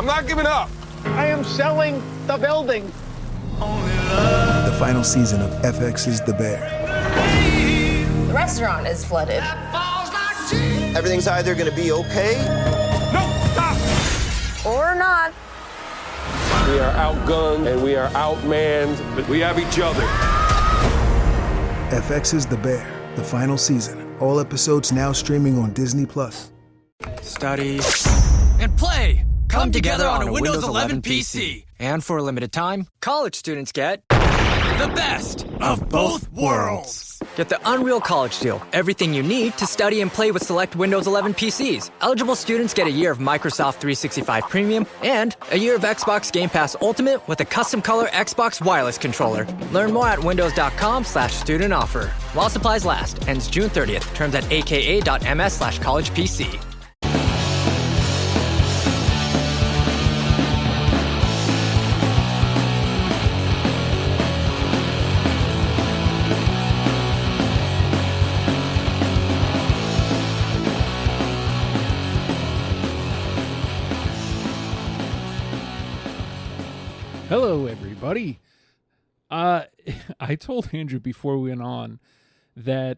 I'm not giving up. I am selling the building. The final season of FX's The Bear. The restaurant is flooded. Everything's either going to be okay. No, stop! Or not. We are outgunned and we are outmanned, but we have each other. FX's The Bear, the final season. All episodes now streaming on Disney+. Study and play come together on a Windows 11 PC. And for a limited time, college students get the best of both worlds. Get the Unreal College Deal. Everything you need to study and play with select Windows 11 PCs. Eligible students get a year of Microsoft 365 Premium and a year of Xbox Game Pass Ultimate with a custom color Xbox wireless controller. Learn more at windows.com/student offer. While supplies last. Ends June 30th. Terms at aka.ms/collegepc. Hello, everybody. I told Andrew before we went on that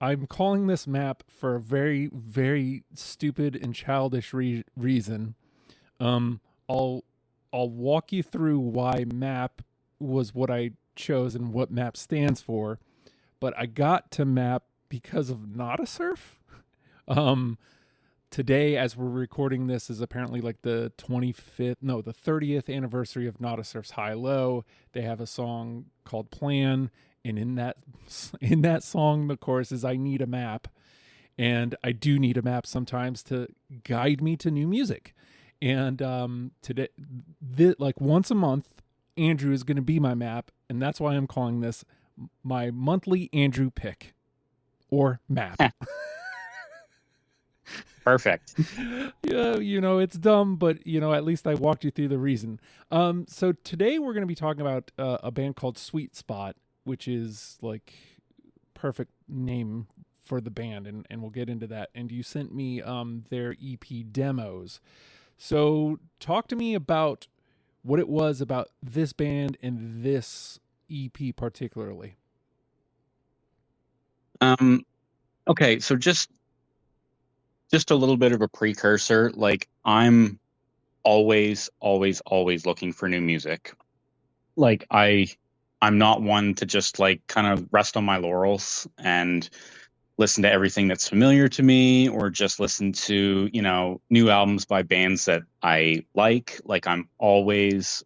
I'm calling this map for a very, very stupid and childish reason. I'll walk you through why map was what I chose and what map stands for, but I got to map because of Not a Surf. Today, as we're recording this, is apparently like the 30th anniversary of Not a Surf's High Low. They have a song called Plan, and in that song, the chorus is I need a map. And I do need a map sometimes to guide me to new music. And today, like once a month, Andrew is going to be my map, and that's why I'm calling this my monthly Andrew pick or map. Perfect. Yeah, it's dumb, but at least I walked you through the reason. So today we're going to be talking about a band called Sweetspot, which is like perfect name for the band, and we'll get into that. And you sent me their EP demos. So talk to me about what it was about this band and this EP particularly. Okay, so just a little bit of a precursor. Like, I'm always looking for new music. Like, I'm not one to just like kind of rest on my laurels and listen to everything that's familiar to me, or just listen to, new albums by bands that I like. Like, I'm always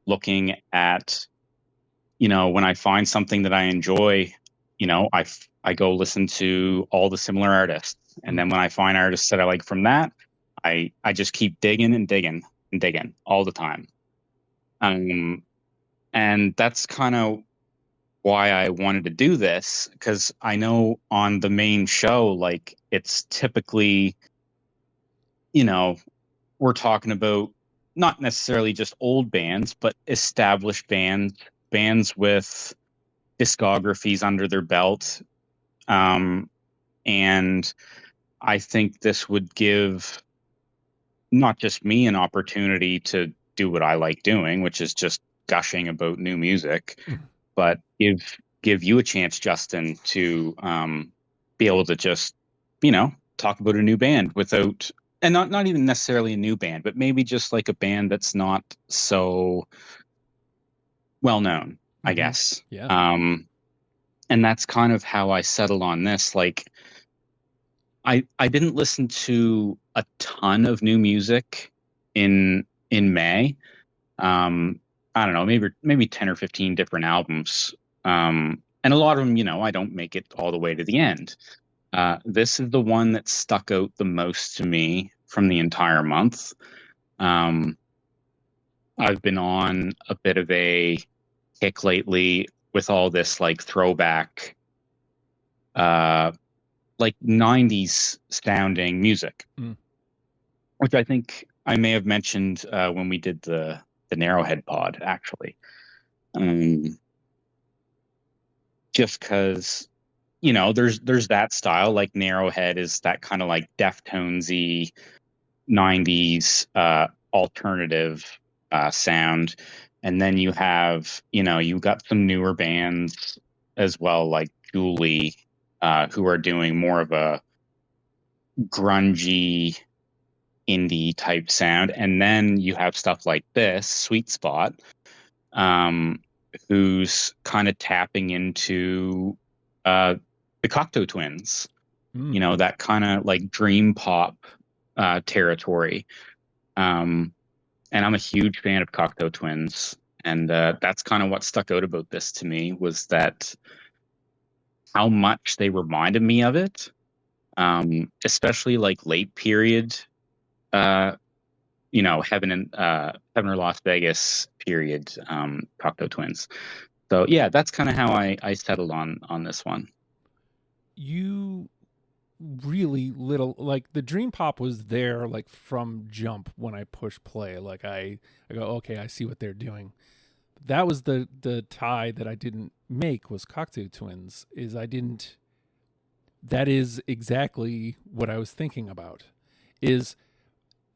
looking at, when I find something that I enjoy, I go listen to all the similar artists. And then when I find artists that I like from that, I just keep digging and digging and digging all the time. And that's kind of why I wanted to do this, because I know on the main show, like, it's typically, we're talking about not necessarily just old bands, but established bands with discographies under their belt. And I think this would give not just me an opportunity to do what I like doing, which is just gushing about new music, but give you a chance, Justin, to be able to just, talk about a new band without, and not even necessarily a new band, but maybe just like a band that's not so well known, I guess. Yeah. And that's kind of how I settled on this. Like, I didn't listen to a ton of new music in May. I don't know, maybe 10 or 15 different albums. And a lot of them, I don't make it all the way to the end. This is the one that stuck out the most to me from the entire month. I've been on a bit of a kick lately with all this like throwback, like 90s sounding music, which I think I may have mentioned when we did the Narrowhead pod, actually. Just because, there's that style, like Narrowhead is that kind of like Deftonesy 90s alternative sound. And then you have, you've got some newer bands as well, like Julie, who are doing more of a grungy indie type sound. And then you have stuff like this, Sweetspot, who's kind of tapping into the Cocteau Twins, that kind of like dream pop territory. And I'm a huge fan of Cocteau Twins. And that's kind of what stuck out about this to me, was that how much they reminded me of it, especially like late period, Heaven or Las Vegas period, Cocteau Twins. So yeah, that's kind of how I settled on this one. You really little, like, the dream pop was there like from jump when I push play. Like I go, okay, I see what they're doing. That was the tie that I didn't make, was Cocteau Twins. That is exactly what I was thinking about. Is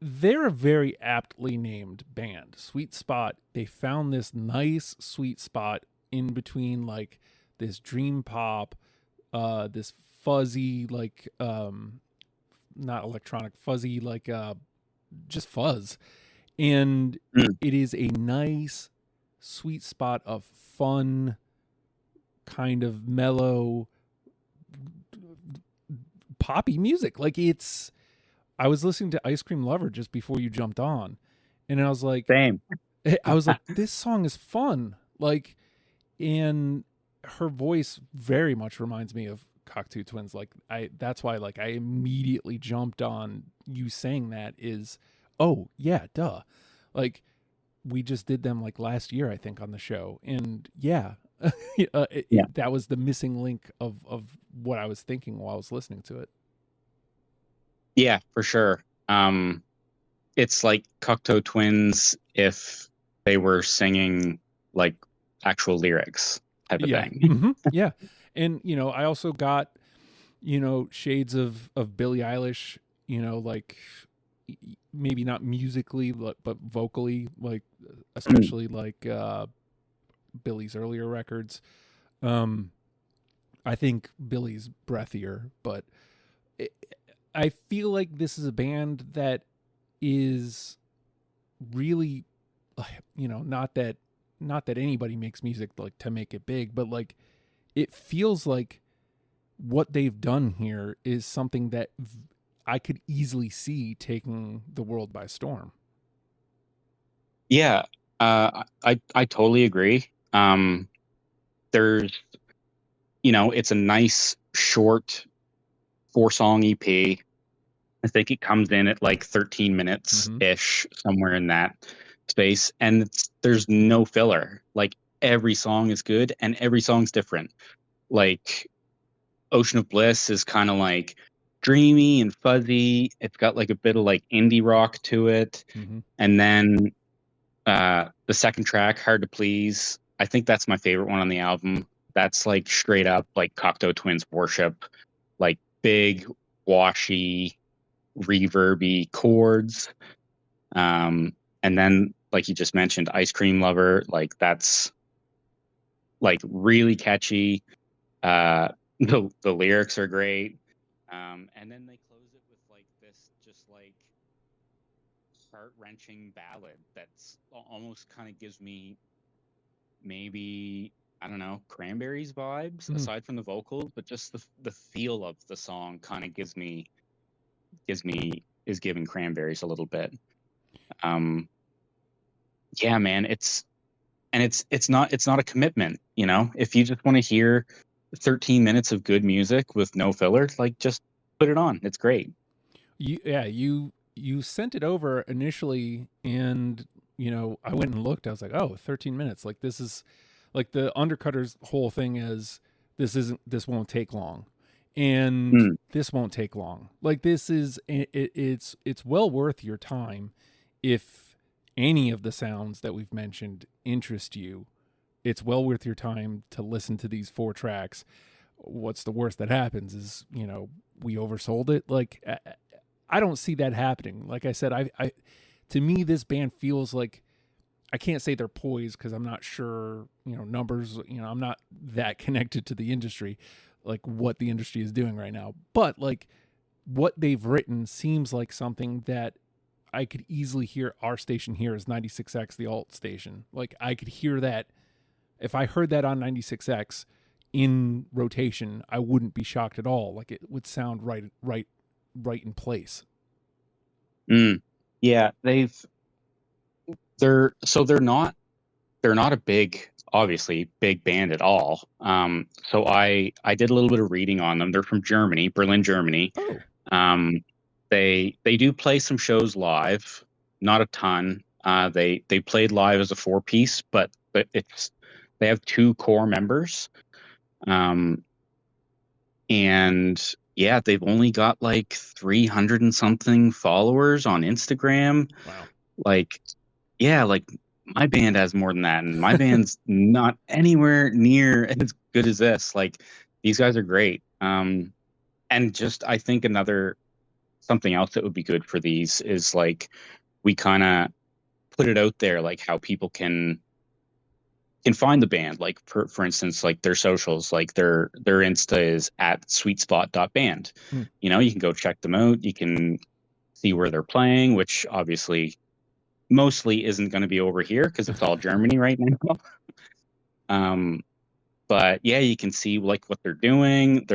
they're a very aptly named band. Sweetspot, they found this nice sweet spot in between like this dream pop, this fuzzy, like not electronic, fuzzy, like just fuzz. And it is a nice sweet spot of fun, kind of mellow, poppy music. Like I was listening to Ice Cream Lover just before you jumped on, and I was like, same. I was like, this song is fun. Like, and her voice very much reminds me of Cocteau Twins. Like that's why like I immediately jumped on you saying that is, oh yeah, duh. Like we just did them like last year, I think, on the show. And yeah, that was the missing link of what I was thinking while I was listening to it. Yeah, for sure. It's like Cocteau Twins if they were singing like actual lyrics type of thing. Mm-hmm. Yeah. And, I also got, shades of Billie Eilish, like maybe not musically, but vocally, like especially like Billie's earlier records. I think Billie's breathier, but I feel like this is a band that is really, not that anybody makes music like to make it big, but like it feels like what they've done here is something that I could easily see taking the world by storm. Yeah, I totally agree. There's, it's a nice short 4-song EP. I think it comes in at like 13 minutes ish, somewhere in that space. And there's no filler. Like every song is good and every song's different. Like Ocean of Bliss is kind of like dreamy and fuzzy. It's got like a bit of like indie rock to it. And then the second track, Hard to Please, I think that's my favorite one on the album. That's like straight up like Cocteau Twins Worship, like big, washy, reverby chords. And then, like you just mentioned, Ice Cream Lover, like that's like really catchy. The lyrics are great. And then they close it with like this just like heart-wrenching ballad that's almost kind of gives me maybe, I don't know, Cranberries vibes, aside from the vocals, but just the feel of the song kind of is giving Cranberries a little bit. Yeah, man, it's not a commitment, if you just want to hear 13 minutes of good music with no filler, like just put it on. It's great. You sent it over initially, and I went and looked. I was like, oh, 13 minutes. Like this is like the Undercutter's whole thing is this won't take long, and this won't take long. Like this is it's well worth your time if any of the sounds that we've mentioned interest you. It's well worth your time to listen to these 4 tracks. What's the worst that happens is, we oversold it. Like, I don't see that happening. Like I said, to me, this band feels like, I can't say they're poised because I'm not sure, numbers, I'm not that connected to the industry, like what the industry is doing right now. But like what they've written seems like something that I could easily hear. Our station here is 96X, the alt station. Like I could hear that. If I heard that on 96X in rotation, I wouldn't be shocked at all. Like it would sound right in place. Yeah, they're not a big band at all. So I did a little bit of reading on them. They're from Germany, Berlin, Germany. Oh. They do play some shows live, not a ton. They played live as a 4-piece, but they have 2 core members. And yeah, they've only got like 300 and something followers on Instagram. Wow. Like, yeah, like my band has more than that, and my band's not anywhere near as good as this. Like, these guys are great. And just, I think something else that would be good for these is like, we kind of put it out there, like how people can find the band. Like for instance, like their socials, like their Insta is at sweetspot.band. You can go check them out. You can see where they're playing, which obviously mostly isn't going to be over here because it's all Germany right now. But yeah, you can see like what they're doing.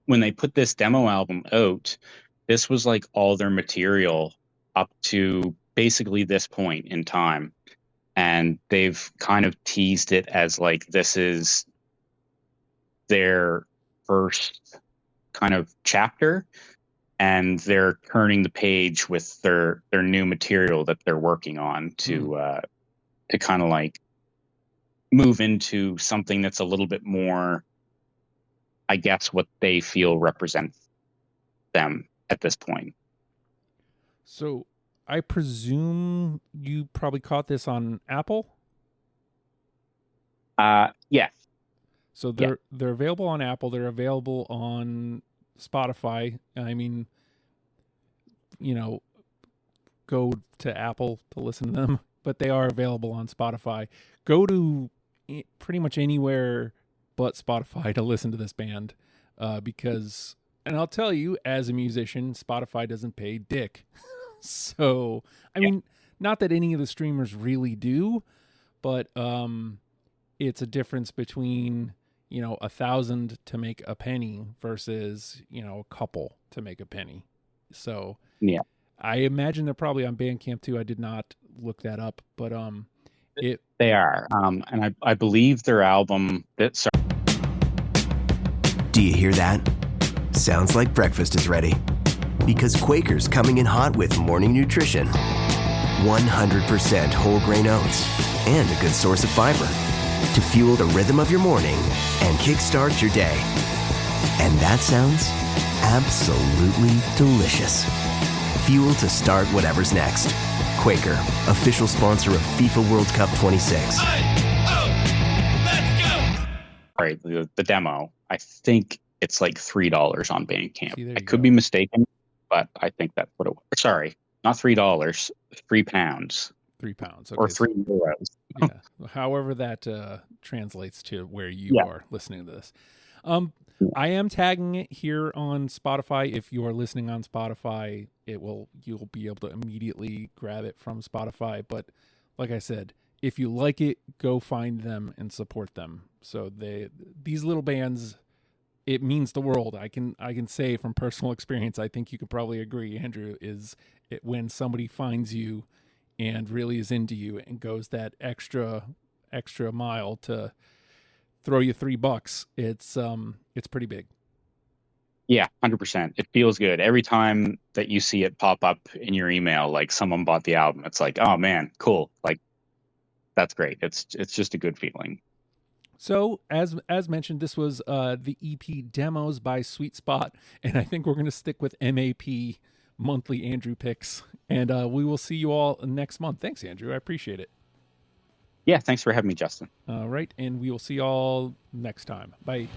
When they put this demo album out, this was like all their material up to basically this point in time. And they've kind of teased it as like this is their first kind of chapter, and they're turning the page with their new material that they're working on to kind of like move into something that's a little bit more, I guess, what they feel represents them at this point. So I presume you probably caught this on Apple? Yes. So they're available on Apple. They're available on Spotify. I mean, go to Apple to listen to them, but they are available on Spotify. Go to pretty much anywhere but Spotify to listen to this band because, and I'll tell you, as a musician, Spotify doesn't pay dick. So, I mean, not that any of the streamers really do, but it's a difference between, 1,000 to make a penny versus, a couple to make a penny. So, yeah, I imagine they're probably on Bandcamp too. I did not look that up, but they are. And I believe their album Do you hear that? Sounds like breakfast is ready. Because Quaker's coming in hot with morning nutrition. 100% whole grain oats and a good source of fiber to fuel the rhythm of your morning and kickstart your day. And that sounds absolutely delicious. Fuel to start whatever's next. Quaker, official sponsor of FIFA World Cup 26. All right, the demo, I think it's like $3 on Bandcamp. I could go. be mistaken, but I think that's what it was. Sorry, not $3, £3. £3. Okay. Or €3. Yeah. However that translates to where you are listening to this. I am tagging it here on Spotify. If you are listening on Spotify, you'll be able to immediately grab it from Spotify. But like I said, if you like it, go find them and support them. So these little bands, it means the world. I can say from personal experience, I think you could probably agree, Andrew, is it when somebody finds you and really is into you and goes that extra mile to throw you $3, it's pretty big. Yeah, 100%. It feels good. Every time that you see it pop up in your email, like someone bought the album, it's like, oh man, cool. Like, that's great. It's just a good feeling. So as mentioned, this was the EP Demos by Sweetspot, and I think we're going to stick with MAP monthly Andrew picks, and we will see you all next month. Thanks, Andrew. I appreciate it. Yeah, thanks for having me, Justin. All right, and we will see you all next time. Bye.